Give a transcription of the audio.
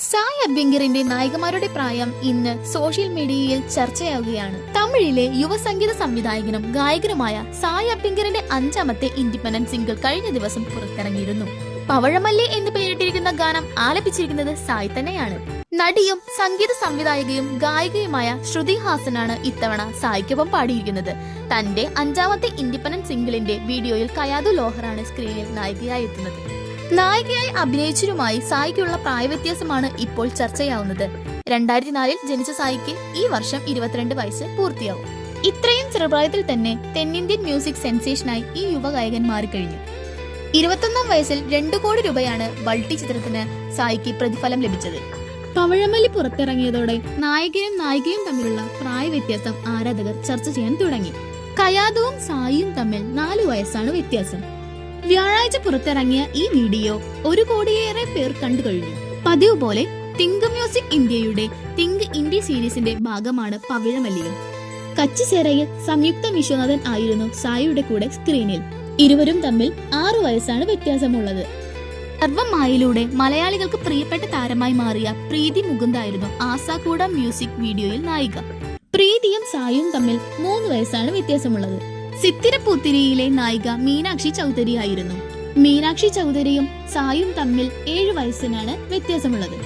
സായ് അഭ്യങ്കറിന്റെ നായികമാരുടെ പ്രായം ഇന്ന് സോഷ്യൽ മീഡിയയിൽ ചർച്ചയാവുകയാണ്. തമിഴിലെ യുവസംഗീത സംവിധായകനും ഗായകനുമായ സായ് അഭ്യങ്കറിന്റെ 5ാമത്തെ ഇൻഡിപെൻഡന്റ് സിംഗിൾ കഴിഞ്ഞ ദിവസം പുറത്തിറങ്ങിയിരുന്നു. പവഴമല്ലി എന്ന് പേരിട്ടിരിക്കുന്ന ഗാനം ആലപിച്ചിരിക്കുന്നത് സായ് തന്നെയാണ്. നടിയും സംഗീത സംവിധായകയും ഗായികയുമായ ശ്രുതി ഹാസനാണ് ഇത്തവണ സായ്ക്കൊപ്പം പാടിയിരിക്കുന്നത്. തന്റെ 5ാമത്തെ ഇൻഡിപെൻഡന്റ് സിംഗിളിന്റെ വീഡിയോയിൽ കയാതു ലോഹറാണ് സ്ക്രീനിൽ നായികയായി എത്തുന്നത്. നായികയായി അഭിനയിച്ചവരുമായി സായിക്കുള്ള പ്രായവ്യത്യാസമാണ് ഇപ്പോൾ ചർച്ചയാവുന്നത്. 2004 ജനിച്ച സായിക്ക് ഈ വർഷം 22 വയസ്സ് പൂർത്തിയാവും. ഇത്രയും ചെറുപ്രായത്തിൽ തന്നെ തെന്നിന്ത്യൻ മ്യൂസിക് സെൻസേഷനായി ഈ യുവഗായകൻ മാറിക്കഴിഞ്ഞു. 21ാം വയസ്സിൽ 2 കോടി രൂപയാണ് വൾട്ടി ചിത്രത്തിന് സായിക്ക് പ്രതിഫലം ലഭിച്ചത്. പവഴമല്ലി പുറത്തിറങ്ങിയതോടെ നായകനും നായികയും തമ്മിലുള്ള പ്രായവ്യത്യാസം ആരാധകർ ചർച്ച ചെയ്യാൻ തുടങ്ങി. കയാതുവും സായിയും തമ്മിൽ 4 വയസ്സാണ് വ്യത്യാസം. വ്യാഴാഴ്ച പുറത്തിറങ്ങിയ ഈ വീഡിയോ 1 കോടിയേറെ പേർ കണ്ടു കഴിഞ്ഞു. പതിവ് പോലെ തിങ്ക് മ്യൂസിക് ഇന്ത്യയുടെ തിങ്ക് ഇന്ത്യ സീരീസിന്റെ ഭാഗമാണ് പവിഴമല്ലിയും. കച്ചിച്ചേരയിൽ സംയുക്ത വിശ്വനാഥൻ ആയിരുന്നു സായിയുടെ കൂടെ സ്ക്രീനിൽ. ഇരുവരും തമ്മിൽ 6 വയസ്സാണ് വ്യത്യാസമുള്ളത്. സർവമായിലൂടെ മലയാളികൾക്ക് പ്രിയപ്പെട്ട താരമായി മാറിയ പ്രീതി മുകുന്ദായിരുന്നു ആസാകൂട മ്യൂസിക് വീഡിയോയിൽ നായിക. പ്രീതിയും സായും തമ്മിൽ 3 വയസ്സാണ് വ്യത്യാസമുള്ളത്. സിത്തിരപ്പൂത്തിരിയിലെ നായിക മീനാക്ഷി ചൗധരി ആയിരുന്നു. മീനാക്ഷി ചൗധരിയും സായും തമ്മിൽ 7 വയസ്സിനാണ് വ്യത്യാസമുള്ളത്.